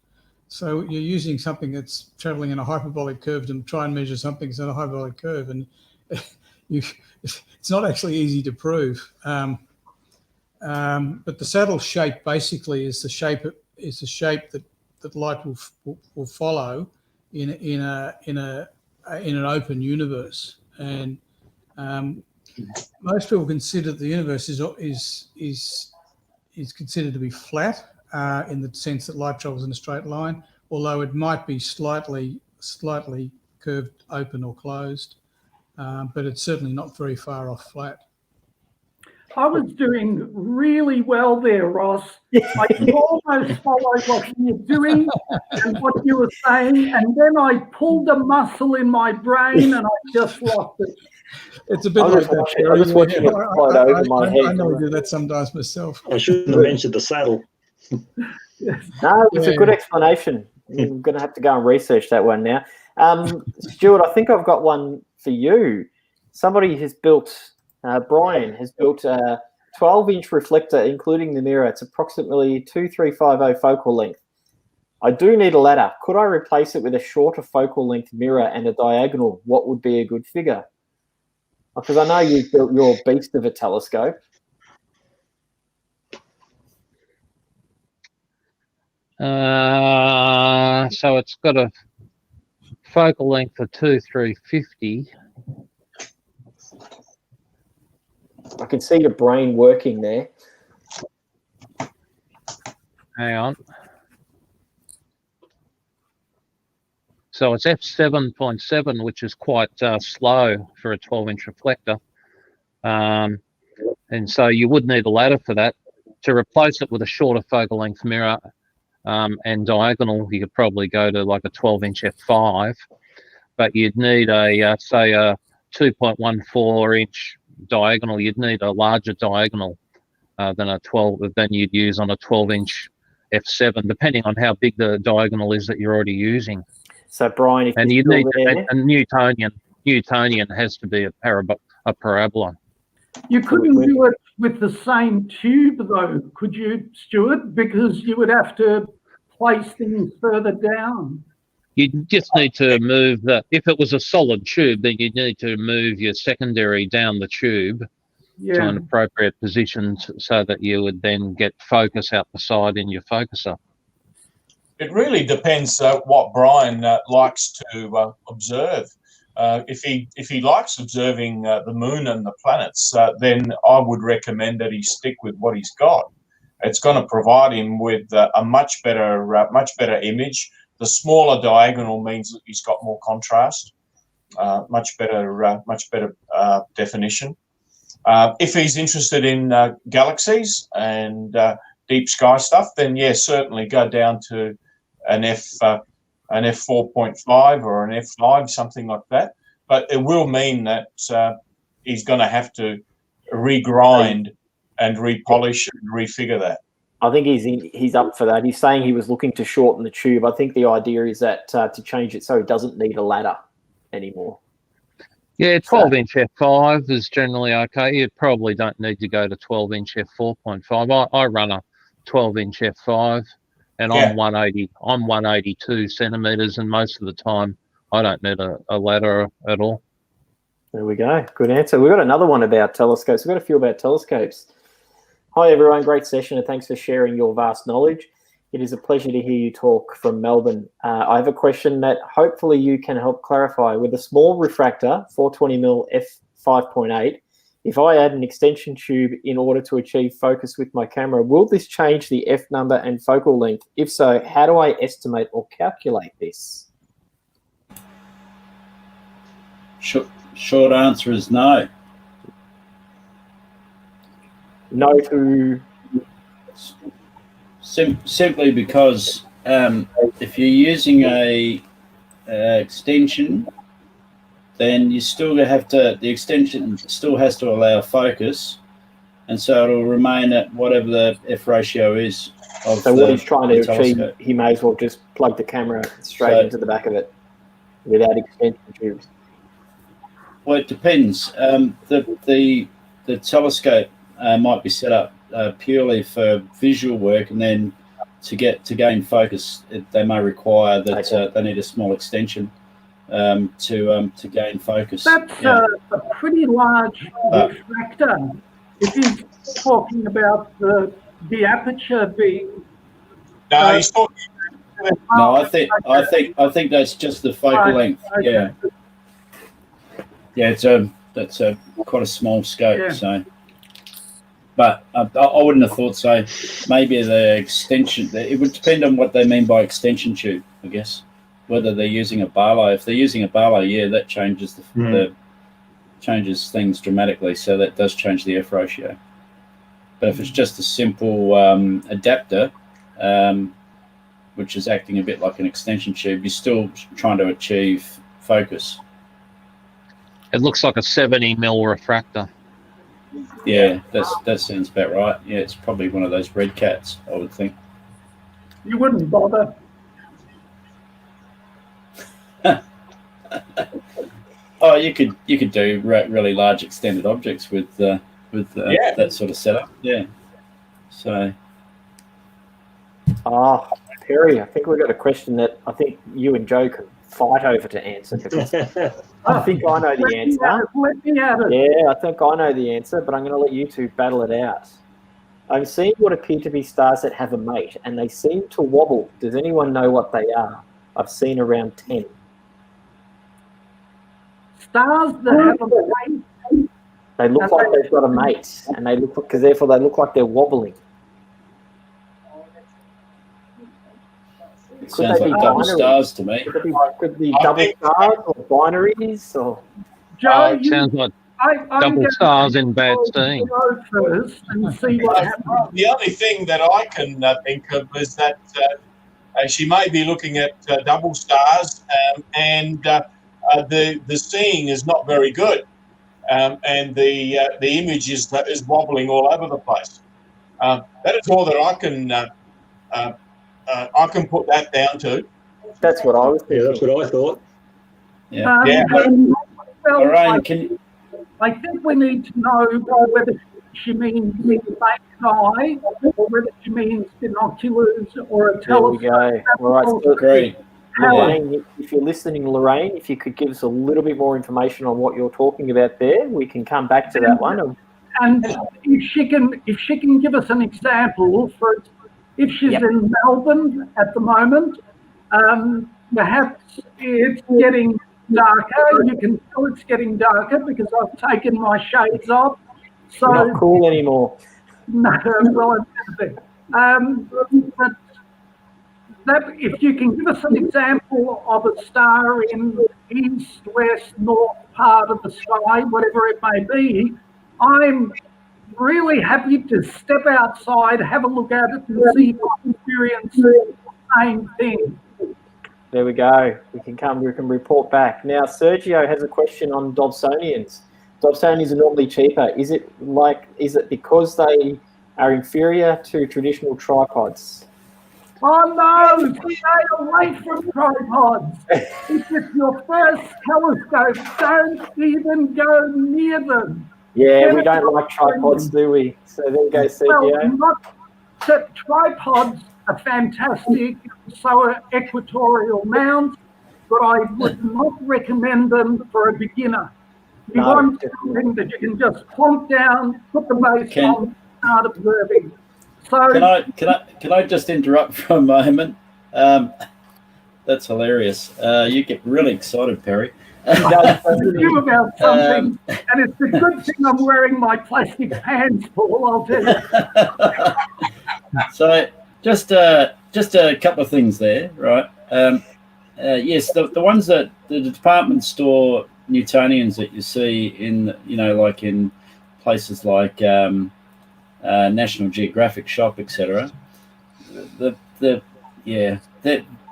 E: So you're using something that's traveling in a hyperbolic curve to try and measure something that's in a hyperbolic curve, and it's not actually easy to prove. But the saddle shape basically is the shape that light will follow in an open universe. And most people consider the universe is considered to be flat in the sense that light travels in a straight line, although it might be slightly curved, open or closed, but it's certainly not very far off flat.
B: I was doing really well there, Ross. I could almost follow what you were doing and what you were saying, and then I pulled a muscle in my brain and I just lost it.
E: It's a bit like that.
A: I was watching it quite over my head.
E: I know I do that sometimes myself.
D: I shouldn't have mentioned the saddle.
B: Yes.
A: No, it's a good explanation. I'm going to have to go and research that one now. Stuart, I think I've got one for you. Somebody has built, Brian has built a 12-inch reflector, including the mirror. It's approximately 2350 focal length. I do need a ladder. Could I replace it with a shorter focal length mirror and a diagonal? What would be a good figure? Because I know you've built your beast of a telescope.
F: So it's got a focal length of 2350.
A: I can see your brain working there.
F: Hang on. So it's f7.7, which is quite slow for a 12-inch reflector. And so you would need a ladder for that. To replace it with a shorter focal length mirror and diagonal, you could probably go to like a 12-inch f5, but you'd need a, say, a 2.14-inch diagonal. You'd need a larger diagonal than you'd use on a 12-inch f7, depending on how big the diagonal is that you're already using.
A: So, Brian, if
F: and you need a Newtonian has to be a parabola.
B: You couldn't do it with the same tube, though, could you, Stuart? Because you would have to place things further down.
F: You just need to move if it was a solid tube, then you'd need to move your secondary down the tube to an appropriate position so that you would then get focus out the side in your focuser.
C: It really depends what Brian likes to observe. If he likes observing the moon and the planets, then I would recommend that he stick with what he's got. It's going to provide him with a much better image. The smaller diagonal means that he's got more contrast, much better definition. If he's interested in galaxies and deep sky stuff, then yes, certainly go down to an f4.5 or an f5, something like that. But it will mean that he's going to have to regrind and repolish and refigure that.
A: I think he's up for that. He's saying he was looking to shorten the tube. I think the idea is that to change it so he doesn't need a ladder anymore.
F: Yeah, 12-inch f5 is generally okay. You probably don't need to go to 12-inch f4.5. I run a 12-inch f5. And I'm 182 centimetres, and most of the time I don't need a ladder at all.
A: There we go. Good answer. We've got another one about telescopes. We've got a few about telescopes. Hi, everyone. Great session, and thanks for sharing your vast knowledge. It is a pleasure to hear you talk from Melbourne. I have a question that hopefully you can help clarify. With a small refractor, 420mm f5.8, if I add an extension tube in order to achieve focus with my camera, will this change the f number and focal length? If so, how do I estimate or calculate this?
G: Short answer is no.
A: No to...
G: Simply because if you're using a extension, then you still have to, the extension still has to allow focus, and so it'll remain at whatever the F ratio is of
A: so what he's trying to achieve,
G: telescope.
A: he may as well just plug the camera straight into the back of it without extension tubes.
G: Well, it depends. The telescope might be set up purely for visual work, and then to gain focus, they may require that they need a small extension to gain focus.
B: That's a pretty large refractor. If he's talking about the aperture being...
C: No, he's talking...
G: No, I think that's just the focal length. Okay. Yeah, that's quite a small scope. Yeah. So, but I wouldn't have thought so. Maybe the extension. It would depend on what they mean by extension tube, I guess. Whether they're using a Barlow. If they're using a Barlow, yeah, that changes changes things dramatically. So that does change the F ratio. But if it's just a simple adapter, which is acting a bit like an extension tube, you're still trying to achieve focus.
F: It looks like a 70mm refractor.
G: Yeah, that sounds about right. Yeah, it's probably one of those red cats, I would think.
B: You wouldn't bother.
G: Oh, you could do really large extended objects with that sort of setup. Yeah. So.
A: Perry, I think we've got a question that I think you and Joe can fight over to answer. I think I know the answer.
B: Let me have it.
A: Yeah, I think I know the answer, but I'm going to let you two battle it out. I'm seeing what appear to be stars that have a mate, and they seem to wobble. Does anyone know what they are? I've seen around 10.
B: Stars that have a mate?
A: They look like they've got a mate, and they look because therefore they look like they're wobbling.
G: It sounds like double stars to me.
A: Could be double stars or binaries or...
B: Joe,
F: sounds like double stars in bad steam.
B: Go first and see what happens.
C: The only thing that I can think of is that she may be looking at double stars, and the seeing is not very good, and the image is wobbling all over the place. That is all that I can put that down to.
A: That's what I was thinking.
D: Yeah, that's what I thought.
G: Yeah.
B: Lorraine, I think we need to know whether she means the naked eye or whether she means binoculars or a telescope.
A: There we go. All right, so
G: great.
A: Lorraine, if you're listening, Lorraine, if you could give us a little bit more information on what you're talking about there, we can come back to that one.
B: And if she can give us an example for if she's in Melbourne at the moment, perhaps it's getting darker. You can tell it's getting darker because I've taken my shades off. So
A: not cool anymore.
B: No, well, but that if you can give us an example of a star in east, west, north part of the sky, whatever it may be, I'm really happy to step outside, have a look at it, and see if I experience the same thing.
A: There we go. We can report back. Now, Sergio has a question on Dobsonians. Dobsonians are normally cheaper. Is it because they are inferior to traditional tripods?
B: Oh no, stay away from tripods. If it's your first telescope, don't even go near them.
A: Yeah, we don't like tripods, do we? So there you go, Sergio.
B: Well, tripods are fantastic, so are equatorial mounts, but I would not recommend them for a beginner. You want something that you can just plonk down, put the base on, start observing. So So
G: Can I just interrupt for a moment? That's hilarious. You get really excited, Perry.
B: you about something, and it's a good thing I'm wearing my plastic pants, Paul. I'll tell you.
G: So just a couple of things there, right? Yes, the ones that the department store Newtonians that you see in, like in places like National Geographic shop, etc.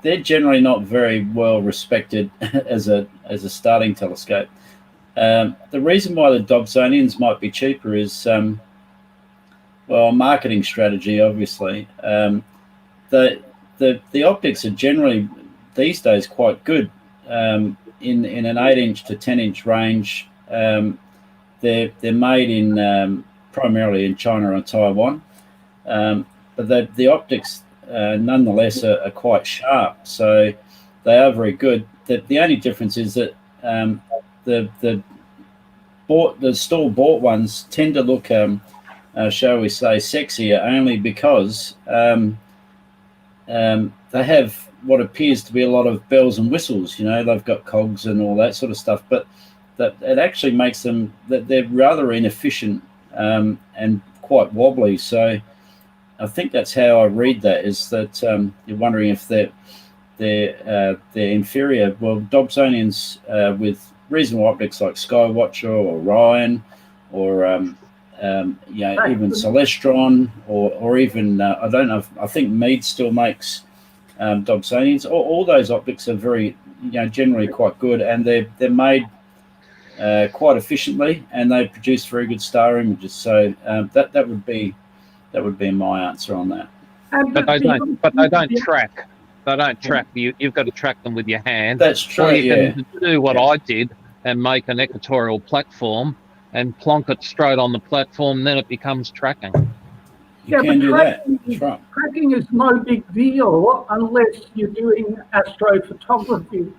G: They're generally not very well respected as a starting telescope. The reason why the Dobsonians might be cheaper is marketing strategy, obviously. The optics are generally these days quite good in an 8-inch to 10-inch range. They're made in primarily in China and Taiwan, but the optics nonetheless are quite sharp, so they are very good. The only difference is that the store-bought ones tend to look, shall we say, sexier, only because they have what appears to be a lot of bells and whistles. They've got cogs and all that sort of stuff, but that it actually makes them that they're rather inefficient and quite wobbly. So I think that's how I read that, is that you're wondering if they're inferior. Well, Dobsonians with reasonable optics like Skywatcher or Orion or even Celestron or even I don't know. I think Meade still makes Dobsonians. All those optics are very generally quite good, and they're made quite efficiently, and they produce very good star images. So that would be my answer on that.
F: But they don't track. They don't track. You've got to track them with your hand.
G: That's true.
F: Or you can do what I did and make an equatorial platform and plonk it straight on the platform. Then it becomes tracking.
G: You can do that. Right.
B: Tracking is no big deal unless you're doing astrophotography.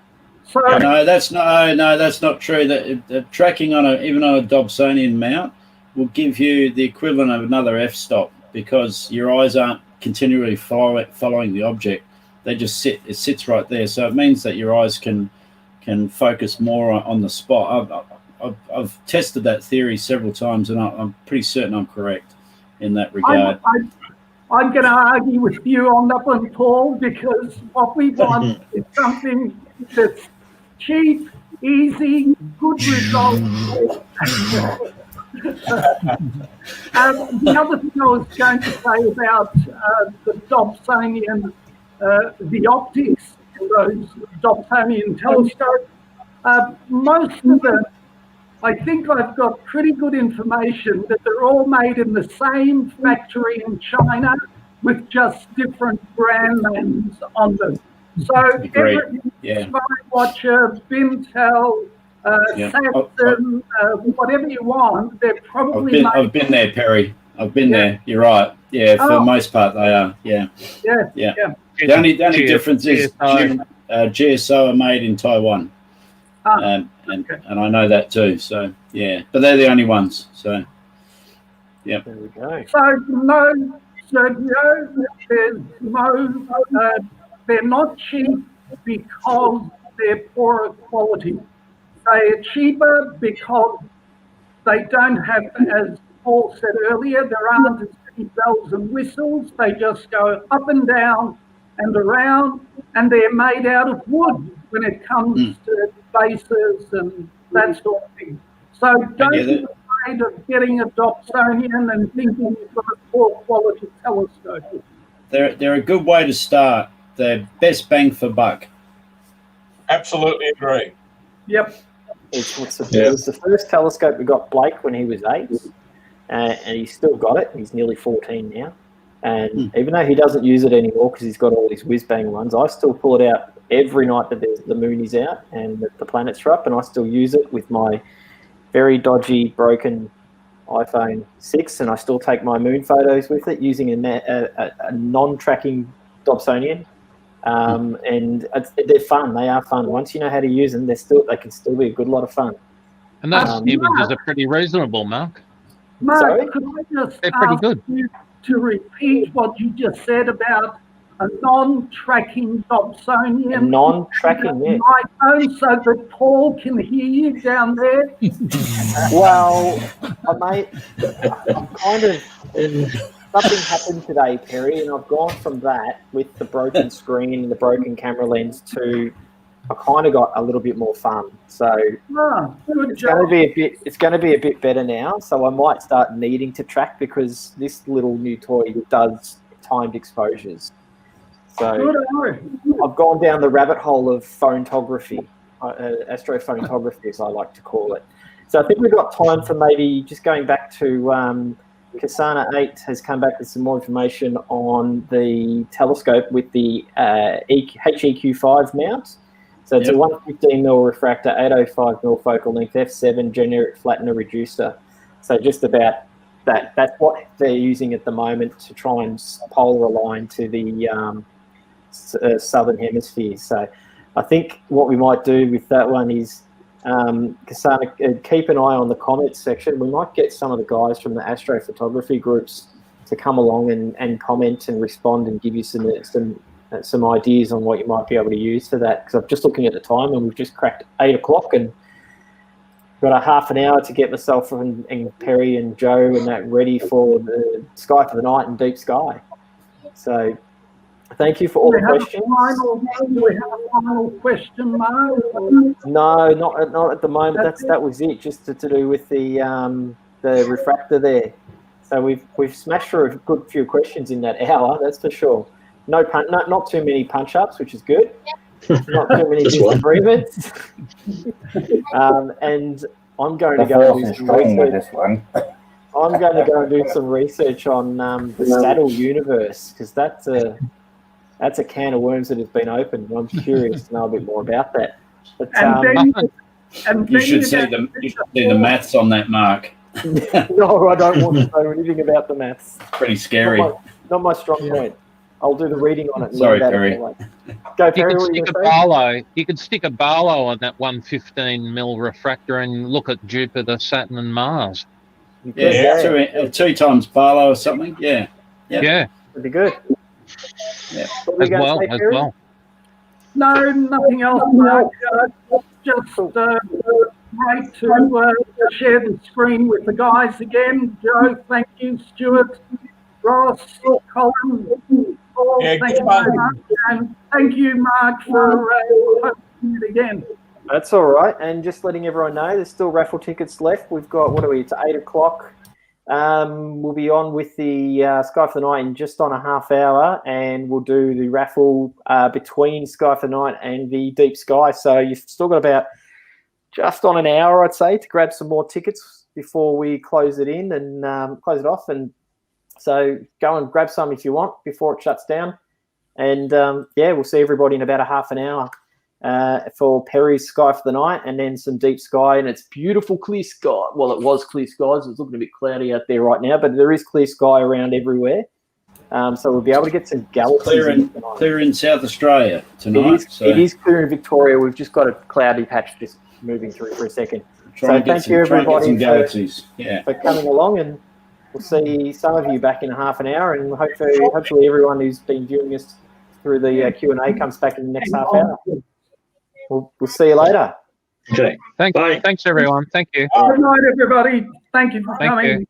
B: So
G: No, that's not true. The tracking even on a Dobsonian mount will give you the equivalent of another f-stop, because your eyes aren't continually following the object. They just sit. It sits right there. So it means that your eyes can focus more on the spot. I've tested that theory several times, and I'm pretty certain I'm correct in that regard.
B: I'm going to argue with you on that one, Paul, because what we want is something that's cheap, easy, good results. The other thing I was going to say about the Dobsonian, the optics in those Dobsonian telescopes, most of them, I think I've got pretty good information that they're all made in the same factory in China with just different brand names on them. So everything, Skywatcher, Bintel, Saxon, whatever you want, they're probably
G: I've been there, Perry. I've been there. You're right. Yeah, for the most part they are. Yeah. The only difference is GSO are made in Taiwan. And I know that too. So but they're the only ones. So
A: there we go.
B: So they're not cheap because they're poorer quality. They are cheaper because they don't have, as Paul said earlier, there aren't as many bells and whistles. They just go up and down and around, and they're made out of wood when it comes to bases and that sort of thing. So don't be afraid of getting a Dobsonian and thinking you've got a poor quality telescope.
G: They're a good way to start. They're best bang for buck.
C: Absolutely agree.
B: Yep.
A: It was the first telescope we got Blake when he was 8, and he's still got it. He's nearly 14 now. And even though he doesn't use it anymore because he's got all these whiz-bang ones, I still pull it out every night that the moon is out and the planets are up, and I still use it with my very dodgy, broken iPhone 6, and I still take my moon photos with it using a non-tracking Dobsonian. And they're fun. They are fun. Once you know how to use them, they can still be a good lot of fun.
F: And those images are pretty reasonable, Mark.
B: Mark, could I just
F: they're pretty good.
B: to repeat what you just said about a non-tracking Dobsonian.
A: A non-tracking, yeah.
B: Microphone so that Paul can hear you down there.
A: Well, I'm kind of, something happened today, Perry, and I've gone from that with the broken screen and the broken camera lens to I kind of got a little bit more fun. So it's going to be a bit better now. So I might start needing to track because this little new toy does timed exposures. So I've gone down the rabbit hole of photography, astrophotography, as I like to call it. So I think we've got time for maybe just going back to Kasana 8 has come back with some more information on the telescope with the HEQ5 mount. So it's a 115mm refractor, 805mm focal length, f7 generic flattener reducer. So just about that. That's what they're using at the moment to try and polar align to the southern hemisphere. So I think what we might do with that one is Kasana, keep an eye on the comments section. We might get some of the guys from the astrophotography groups to come along and comment and respond and give you some ideas on what you might be able to use for that. Because I'm just looking at the time and we've just cracked 8 o'clock and got a half an hour to get myself and Perry and Joe and that ready for the Sky for the Night and Deep Sky. So thank you for all the questions.
B: Do we have a final question, Mark?
A: No, not at the moment. That was it, just to do with the refractor there. So we've smashed through a good few questions in that hour, that's for sure. Not too many punch ups, which is good. Not too many disagreements. And I'm going to go and do some research. I'm going to go and do some research on the Saddle universe, because that's a can of worms that has been opened. I'm curious to know a bit more about that. But,
G: you should see the maths on that, Mark.
A: No, I don't want to know anything about the maths.
G: Pretty scary.
A: Not my strong point. I'll do the reading on it.
G: Sorry, Perry.
A: Go, Perry.
F: You could stick a Barlow on that 115mm refractor and look at Jupiter, Saturn, and Mars.
G: Yeah. Two times Barlow or something. Yeah.
F: Yeah.
A: That'd be good.
G: Yeah.
F: As well.
B: No, nothing else, Mark. Just great to share the screen with the guys again. Joe, thank you. Stuart, Ross, Colin, Paul, thank you very much. And thank you, Mark, for hosting it again.
A: That's all right. And just letting everyone know, there's still raffle tickets left. We've got, it's 8 o'clock. We'll be on with the Sky for the Night in just on a half hour, and we'll do the raffle between Sky for the Night and the Deep Sky. So you've still got about just on an hour, I'd say, to grab some more tickets before we close it in and close it off. And so go and grab some if you want before it shuts down. And we'll see everybody in about a half an hour for Perry's Sky for the Night, and then some Deep Sky, and it's beautiful clear sky. Well, it was clear skies. It's looking a bit cloudy out there right now, but there is clear sky around everywhere. So we'll be able to get some galaxies.
G: Clear in South Australia tonight.
A: It is clear in Victoria. We've just got a cloudy patch just moving through for a second. Thank you everybody for coming along, and we'll see some of you back in a half an hour, and hopefully everyone who's been viewing us through the Q&A comes back in the next half hour. We'll see you later.
D: Okay.
F: Thanks everyone. Thank you.
B: Good night, everybody. Thank you for coming.